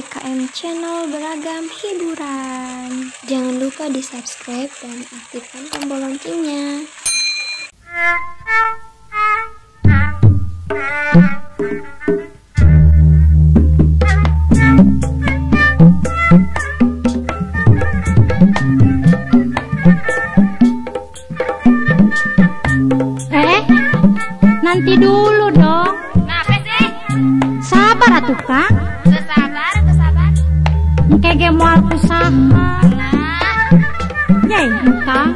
CKM Channel beragam hiburan. Jangan lupa di subscribe dan aktifkan tombol loncengnya. Nanti dulu dong. Kenapa sih? Sabar atuh Kang. Kesabar. Engke moal usaha. Nyai Kang.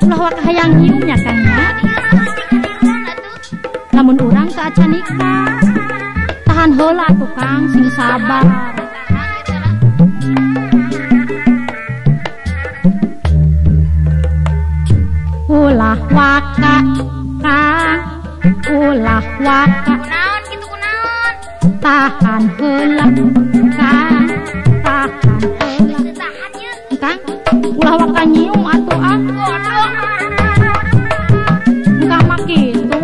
Ulah wak hayang nyiumnya Kang ya. Lamun urang teu acan nikah. Tahan heula atuh Kang, sing sabar. Ulah waka Kang. Ulah waka Kunaon gitu kunaon? tahan heula Kang, tahan heula Tahan ya. Kang. Ulah waka nyium atuh engka mah kitu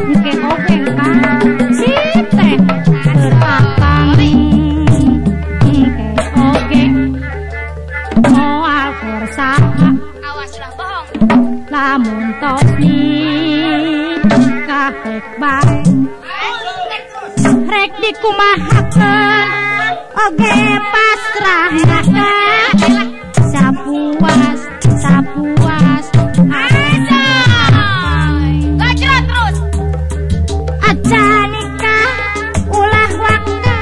engke oge Kang sip teh tertakang engke oge moal kersaha Awas ulah bohong. lamun tos nikah rek bae rek dikumahakeun oge pasrah sapuas Gajrot terus. aja nikah ulah waka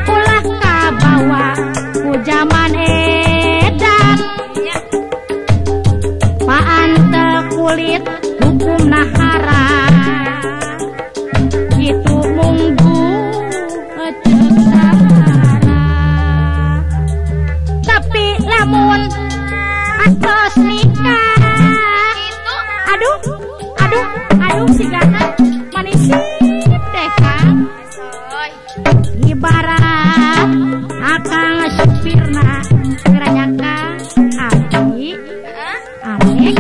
ulah kabawa ku jaman edan paan teu kulit hukum nahara itu munggu ecek sahara tapi lamun atos nikah Itu aduh sigana manisip deh Kang soy. ibarat akang supirna keranyakan hati Alek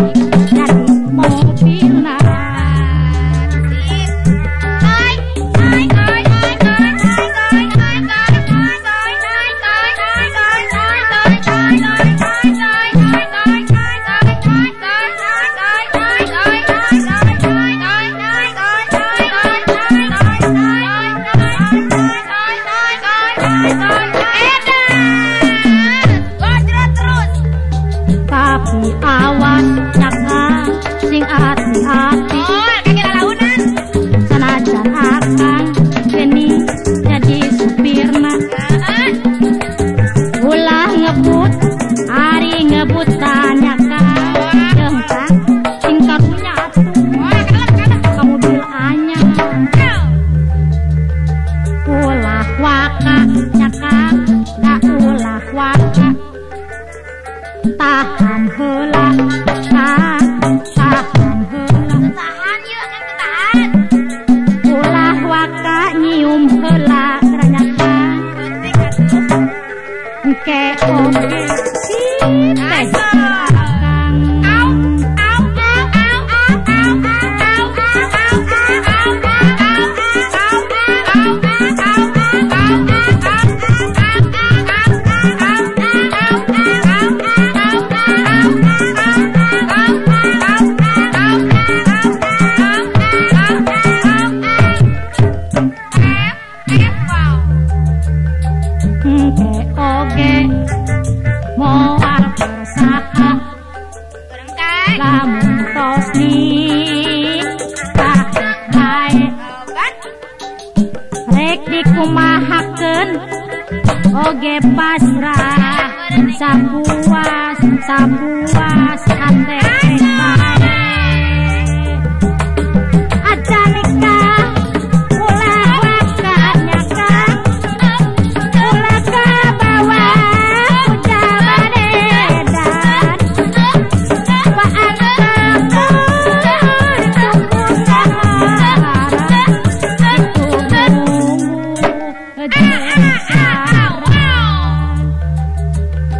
jadi mobilna tapi awas jangan sing hati-hati sanajan akang geni jadi supirna ulah ngebut hari ngebut tanya Kang jeung Kang sing karunya atuh kamu bil anyar ulah waka nya Kang da ulah waka tahan heula tahan heula Tahan yuk, nanti tahan. ulah waka nyium heula keranyakan engke oge sip teh akang engke oge moal bersaha lamun tos nikah bae rek dikumahakeun oge pasrah sapuas hate bae aja nikah ulah waka nya Kang ulah kabawa ku jaman edan paan teu hukum nahara itu munggu ecek sahara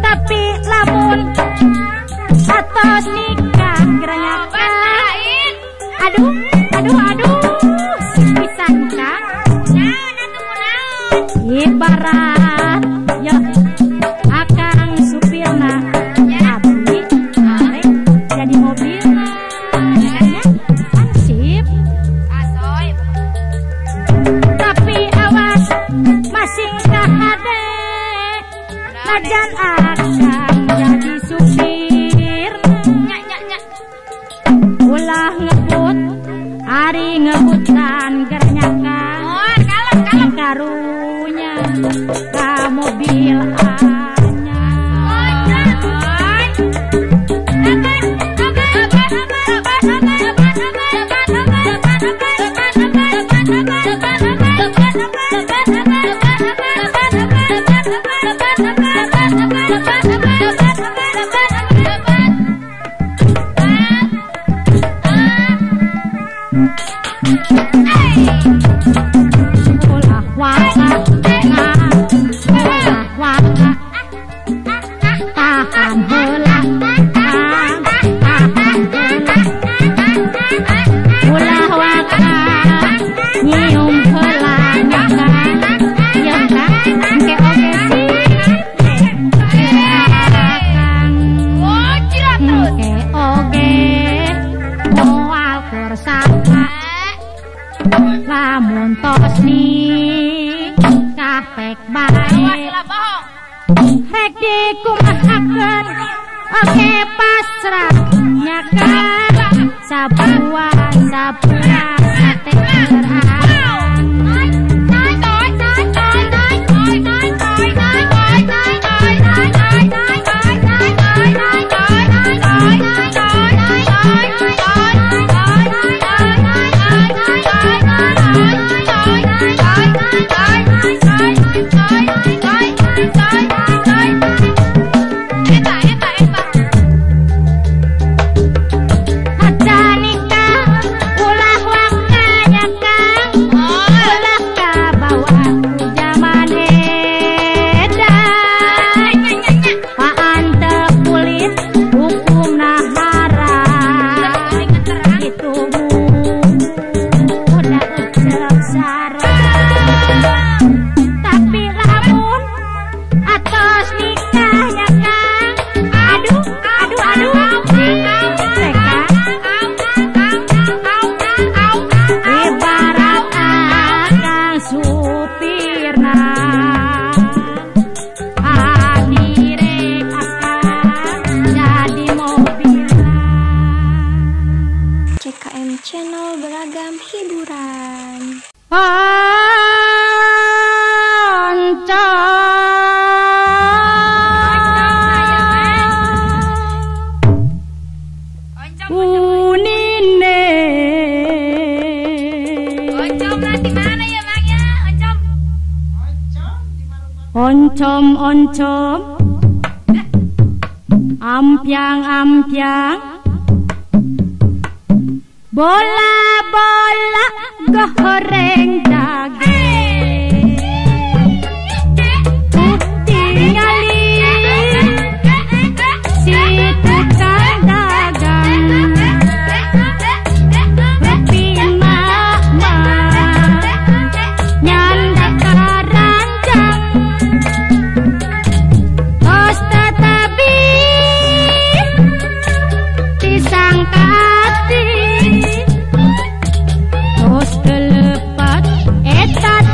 tapi lamun atos nikah ibarat ya akang supirna abdi arek jadi mobil kayaknya ansip Asoy. tapi awas masing kahade najan akang jadi supir Nyak nyak nyak. ulah ngebut ari ngebutan gernyakan Oh, kalem kalem. karunya ka mobil ulah waka ulah waka tahan heula tahan heula ulah waka nyium heula nyaka yang tak engke oge sih akang Oh, jilat terus. engke oge moal kersaka lamun tos nih kapek bae Sila bohong. rek dikumahakeun oke pasrah nyaka sabua sate berang aja nikah ulah wakanya kang ulah kabawa ku zaman edan paan teu kulit hukumna haram itu udah ucap sarang tapi lamun atos nikahnya kang aduh aduh aduh ibarat akang supirna akhire akang jadi mobil CKM Channel beragam hiburan. Unine Oncom lah di mana ya, Bang ya? Oncom. oncom ampiang bola goreng daging tinggali si tukang dagang rupin mama nyanda karanjang tos tetapi pisang kati tos kelepat etat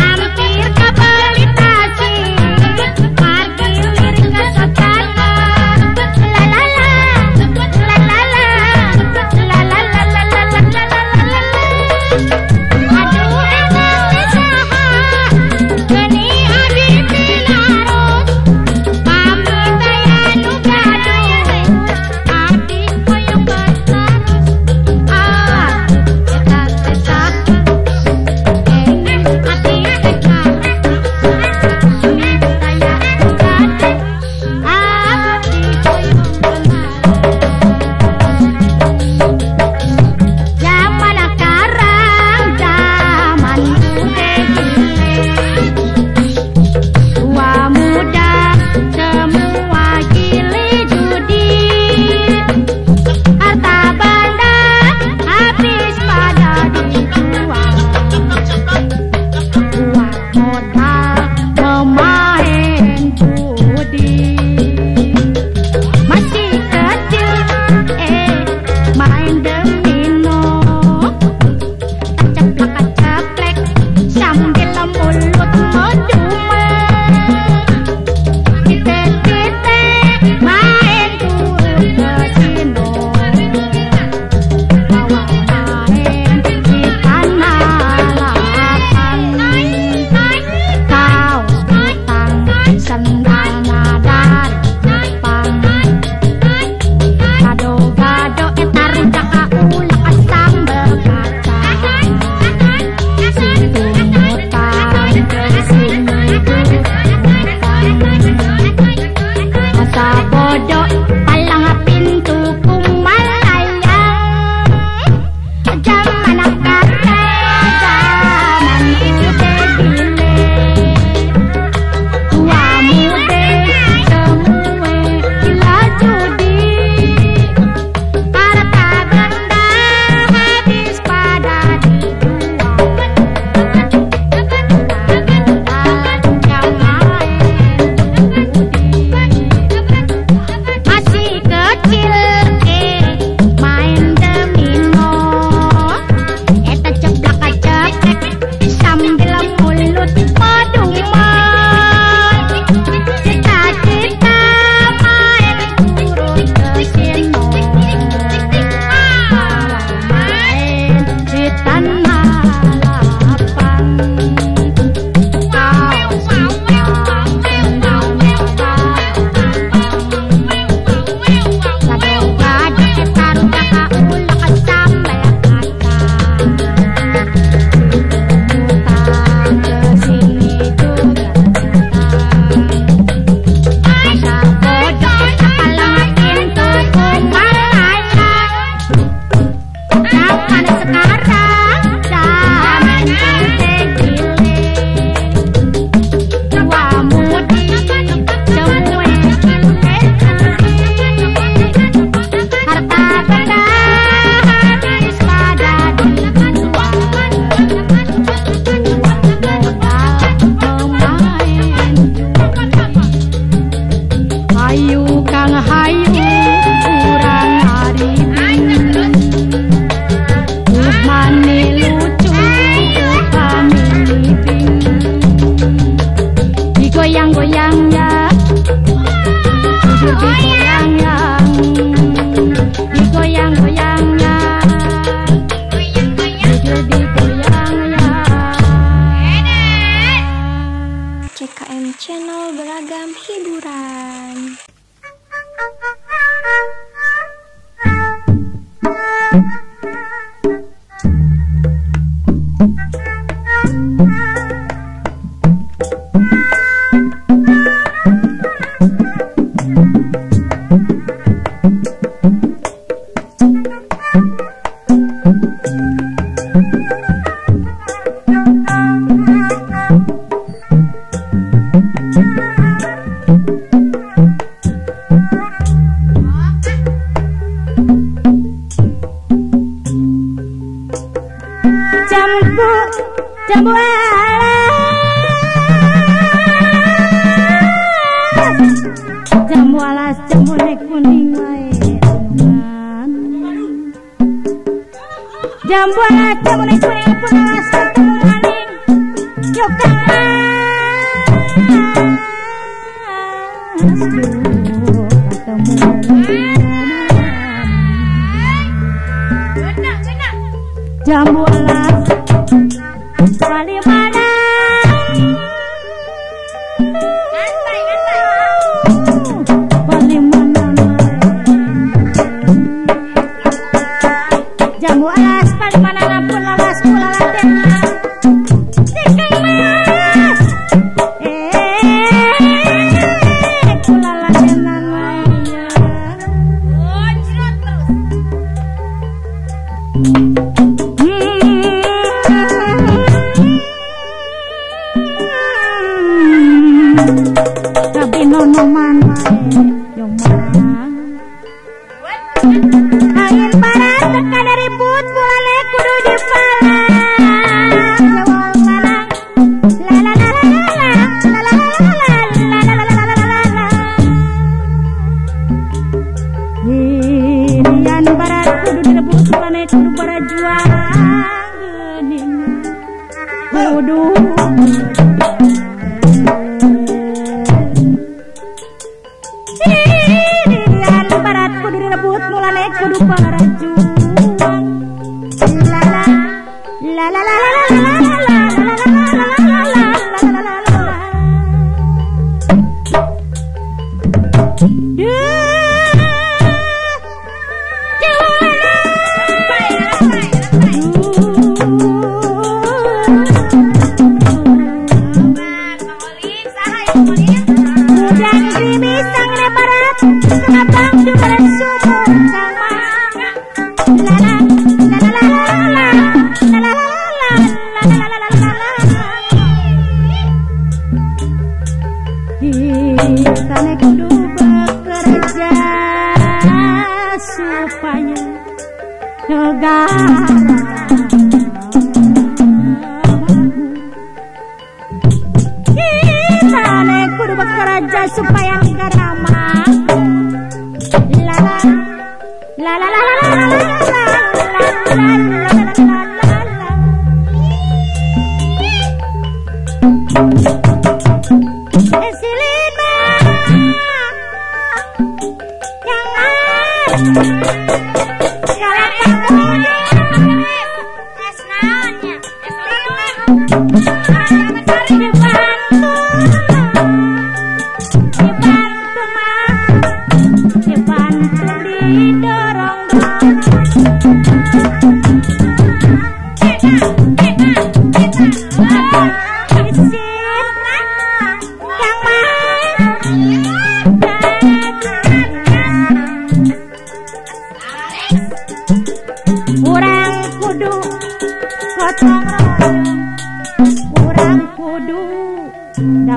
Hampir kebalik digoyang-goyang ya, bujur digoyang-yang, digoyang-goyang ya, bujur digoyang ya. CKM Channel beragam hiburan. Jambu alas, jambu nek kuning wae. Jambu alas, jambu nek kuning pun alas ketemu maning. Yo jambu alas kali mana kali mana jambu alas kali mana pun alas pula ladennya pula ladenan lainnya nonoman yang mana angin barat tekan ribut boleh kudu di palang jawab malang la la la la la inian barat kudu direbut boleh kudu berjuang gening kudu kudu parajuang la la la la Kita kudu bekerja supaya negara kita kudu bekerja supaya negara maju. La la la la la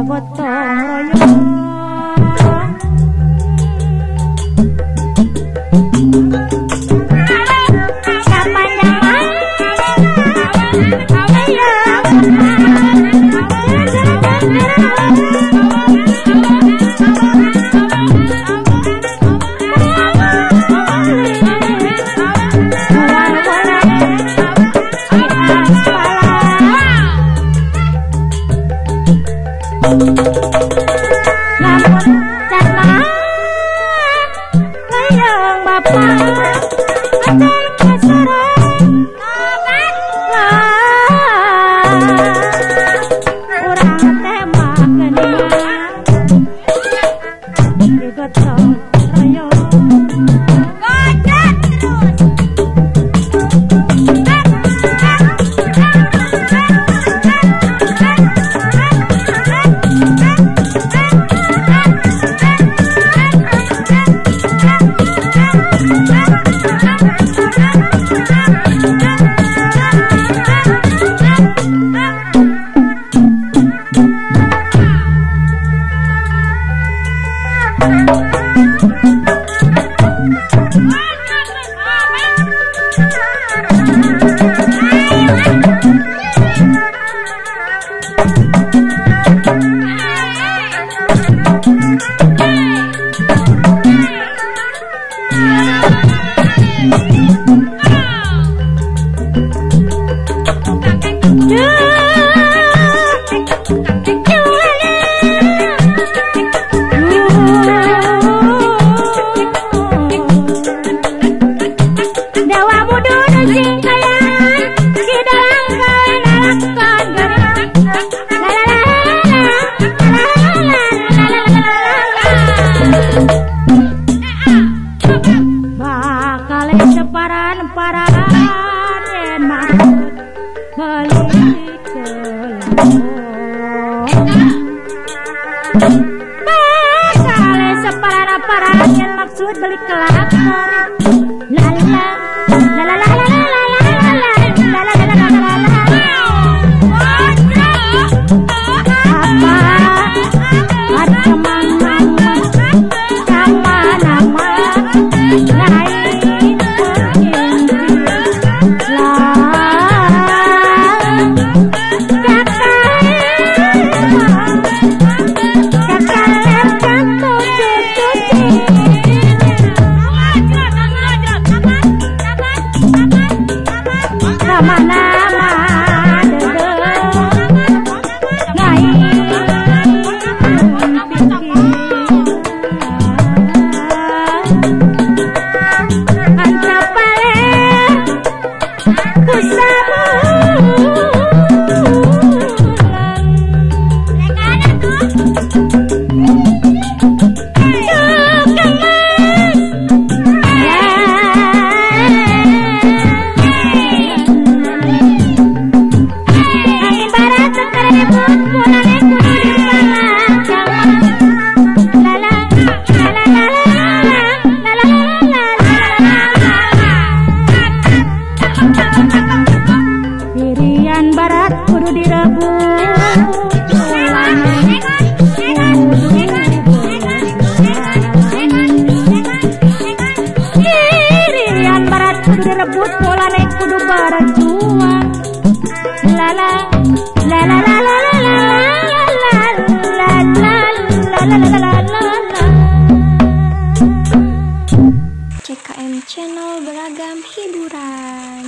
gotong royong Thank you. bakal separan-paran enak beli bakal separan-paran yang maksud beli kelakar lala lala lala direbut polane kudu berjuang lala lala lala CKM Channel beragam hiburan.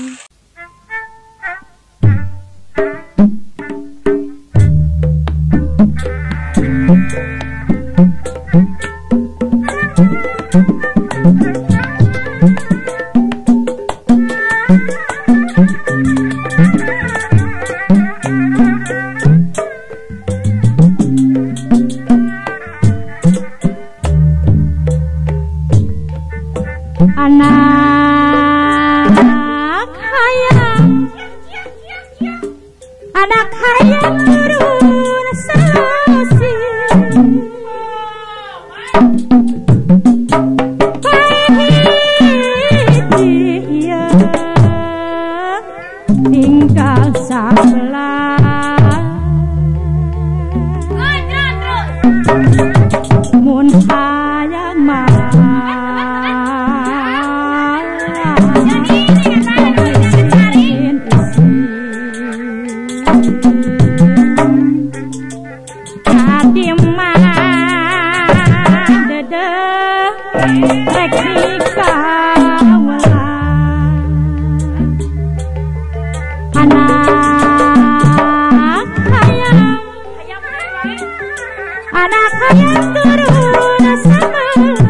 Anak hayang turun sasi dia tinggal sabelah mun hayang anak hayang turun sabelah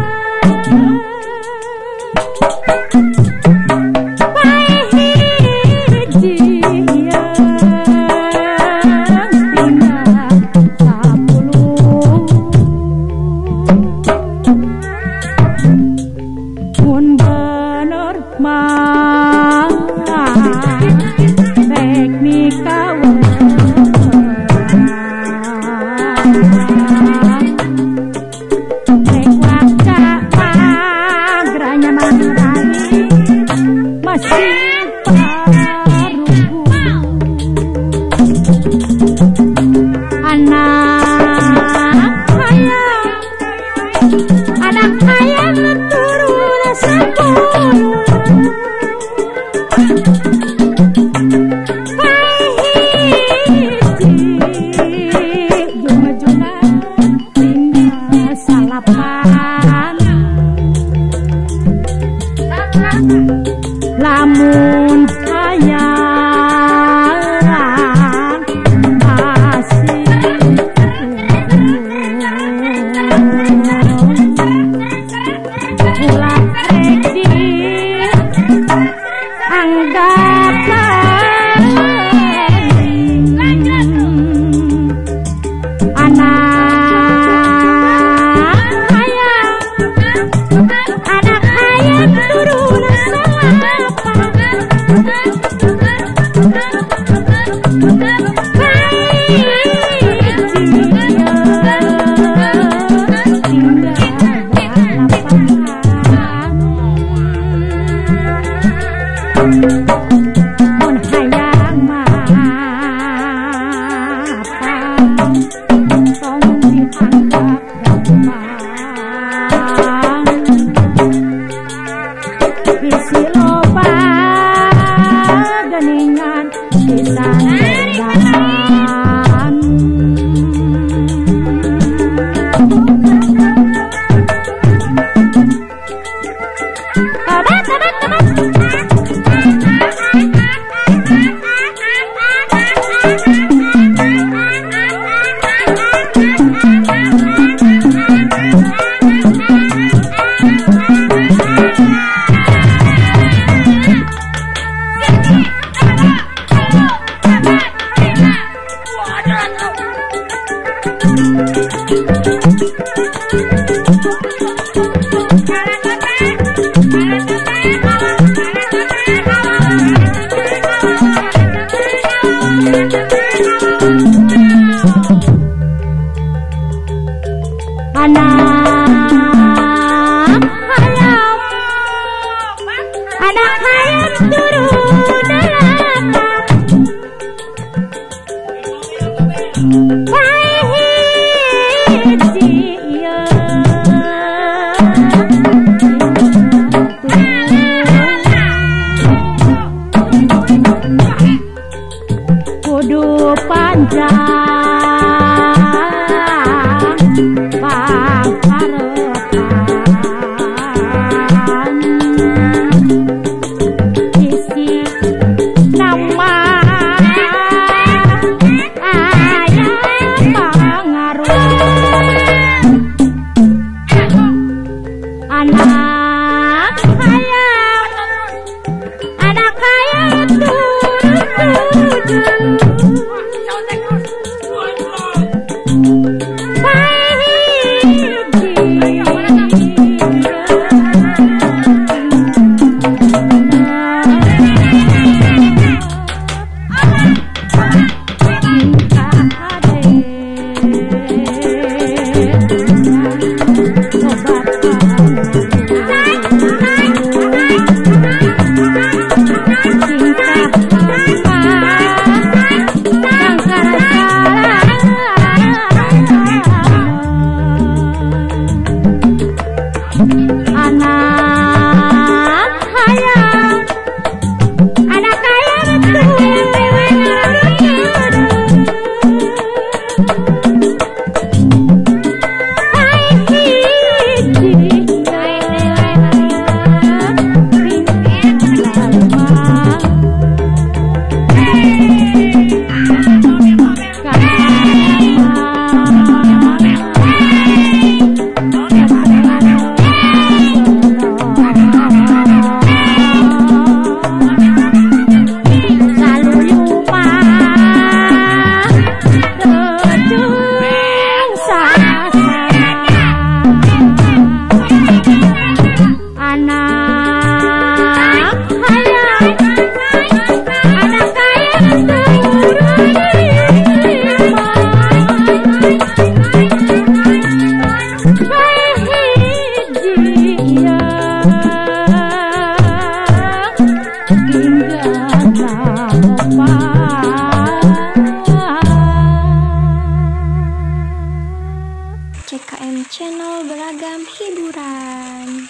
CKM Channel beragam hiburan.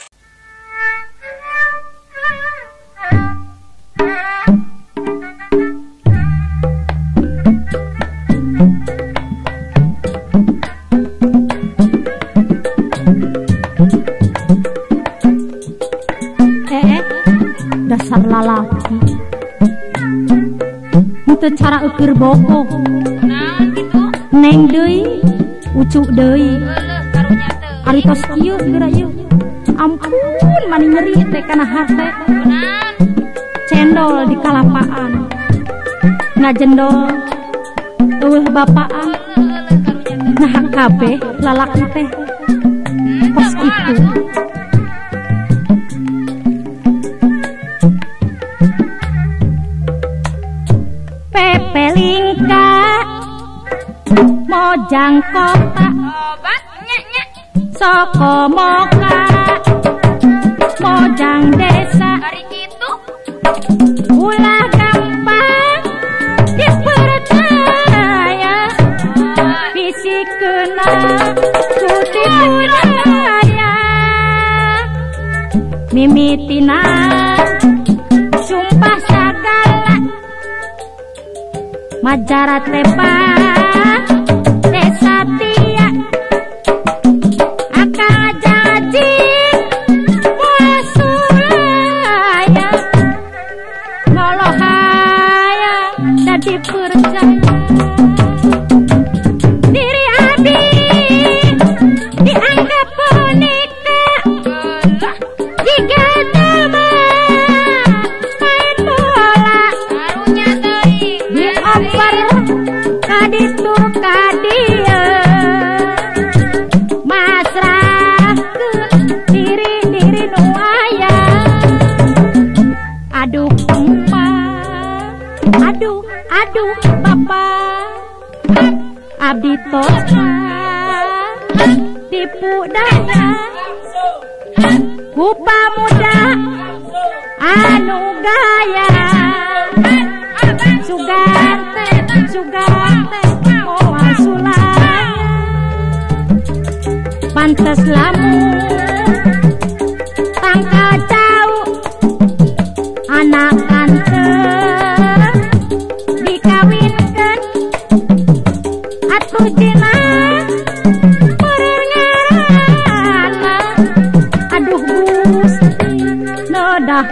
Dasar lalaki itu cara ukur boko. Nah gitu. Neng deui ucuk deui Karunya teu. ari tos kieu geura ieu. Ampun mani nyeri teh kana hate. Nah, Cendol di kalapaan ngajendol eueuh bapaan. Nah kabeh lalaki teh pas itu pepelingka mojang kota obat nya. soko moka mojang desa Hari gitu. ulah gampang dipercaya bisikeuna cuti budaya mimitina sumpah sagala Majara tepa desa tia akang jaji wasulaya nolohaya dan dipercaya diri abdi dianggap boneka jika nama main bola Karunya teuing. dioper kaditu ka ditolak tipu daya ku pamuda anu gaya sugante moal sulaya pantes lamun tangka jauh anak anteng dikawinkeun atuh dina perengaranna aduh Gusti nodah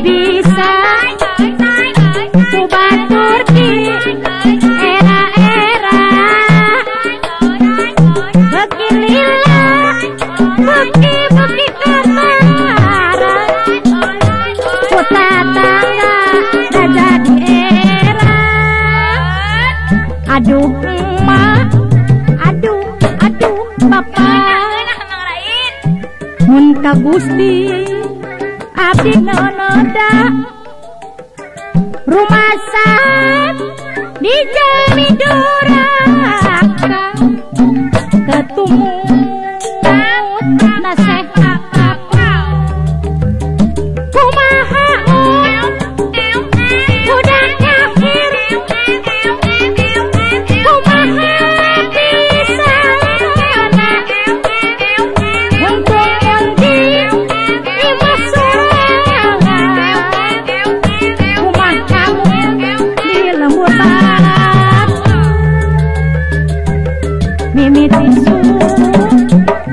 bisa ku batur di era-era beki lila beki kamara ku tatangga raja di era aduh emak aduh bapak mun ka Gusti abdi nonoda rumasan di jami duraka ketumut nasehat kumaha udah akhir kumaha bisa untung-unting mimitisu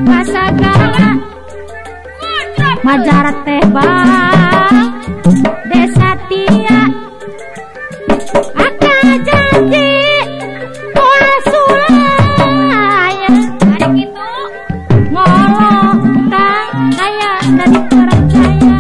masagala majarak teh bang desa tia aka janji pola sulaya hari gitu ngolong kang kaya dari percaya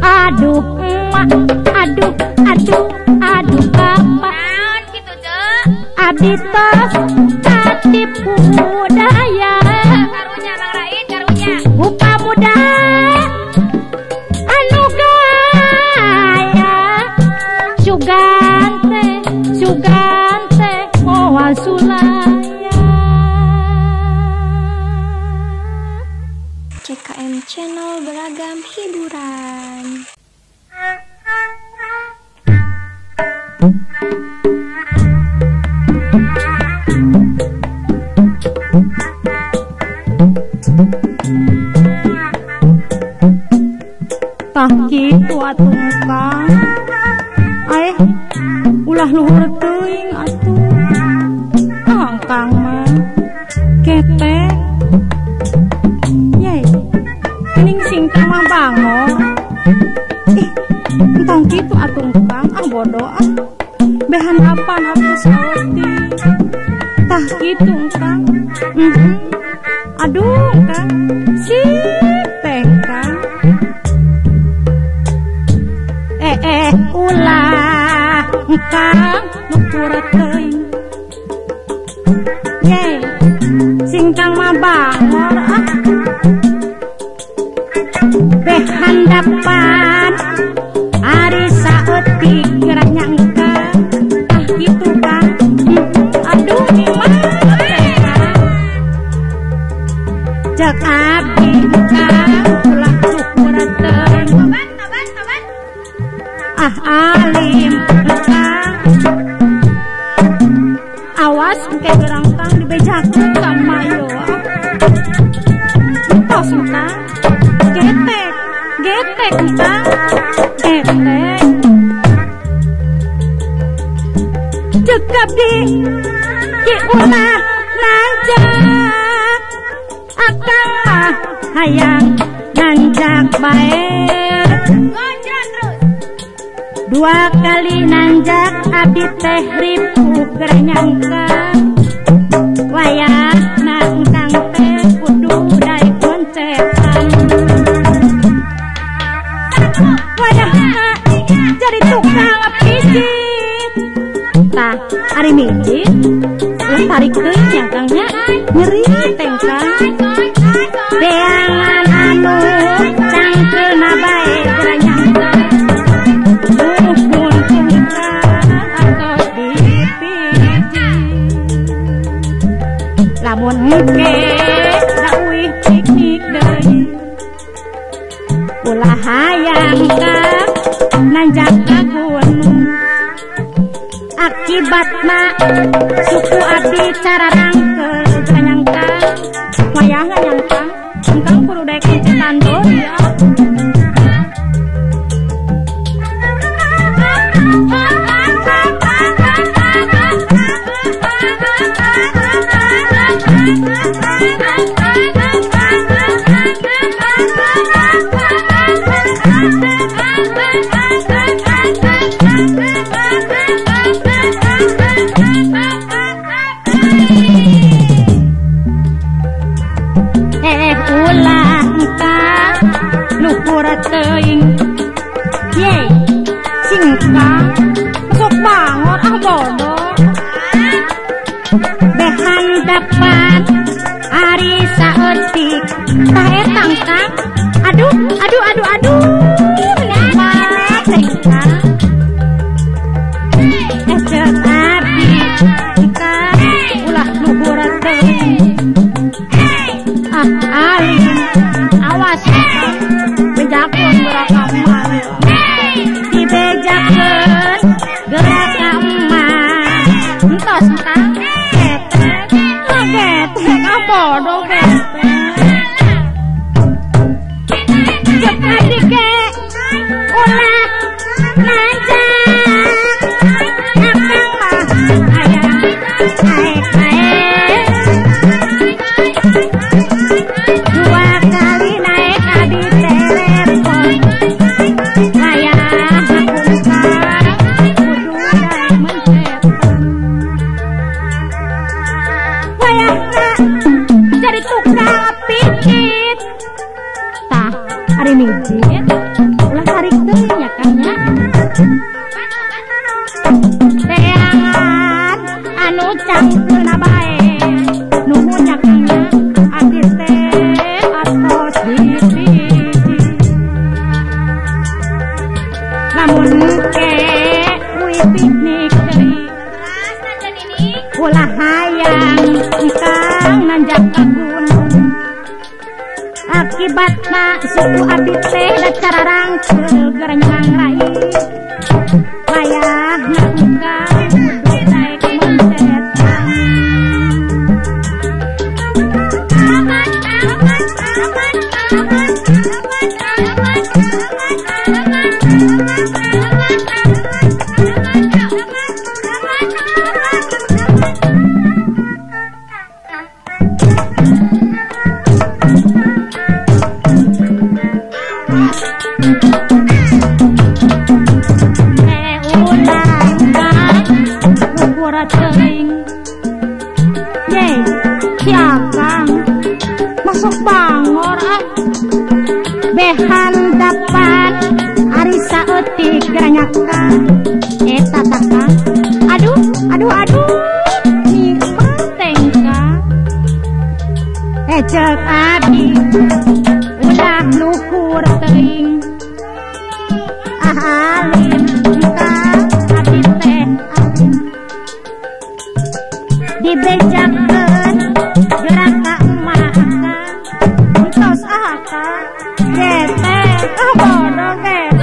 Aduh emak, aduh bapak, gitu deh. abdi tos katipu daya, Karunya Nang Rain, karunya. buka muda anu gaya, sugante moal sulaya. CKM Channel beragam hiburan. Tah kitu atuh Kang. Ulah luhur teuing atuh. Kang mah ketek. Yai. Kening sing mah bangor. Entong kitu atuh Kang, bodoh ah. Behan apan atuh sauti. Tah kitu Kang. Aduh Kang. Sip. engkang nukur teuing ye singkang mah bangor behan dapat ari saeutik gerak nyangka gitu kan aduh gimana cek abdi kang ulah nukur teuing alim kang awas ke gerang kang dibejakeun ka mayo tos kang getek kang getek cekap di ki ulah nanjak akang mah hayang nanjak bae dua kali nanjak abdi teh ribu geranyangka wayah nangkang teh kudu dai koncetan wayah jadi tukang pijit tah ari mijit ulah tarik teuing nyangkangnya nyeri tengkang deangan anu cangkeulna bae geranyangka lamun engke dawih piknik deui ulah hayang ka nanjak ka gunung akibatna suku abdi cararangkeun nyangka wayah nyangka engkang kudu daek kencetan deui ulah engkang nukur teuing ye singkang sok bangor bodoh behan dapat ari saeutik tah eta engkang aduh nikmat engkang cek abdi engkang ulah nukur teuing alim awas bejakeun gerak ka emak dibejakeun gerak ka emak entos entah getek bodoh getek cek abdi ge ulah nanjak akang mah hayang dua kali naik abdi telepon wayah hakungkang kudu daek mencetan wayahna jadi tukang pijit tah ari mijit ulah tarik teuing nya kang nya teangan anu cangkeulna bae nuhun nya kang nya abdi teh atos dipijit lamun ke uwi piknik deui ulah hayang engkang nanjak ka gunung akibatna suku abdi teh da cararangkeun geranyang rai wayahna engkang daek mencetan Masuk bangor behan dapat ari saeutik geranyaka eta takang cek adi ulah luhur teuing ahalin ka adi teh alim dibejakeun gerak ka emak entos ka getek bodoh getek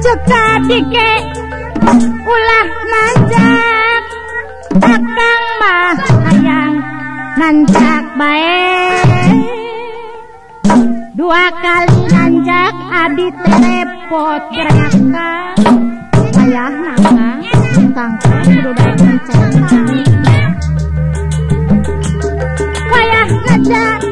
Ceka dike ulah nanjak akang mah hayang nanjak bae dua kali nanjak adi terepot geraka ayah nangka tangka kudu daek mencet wayah ngajak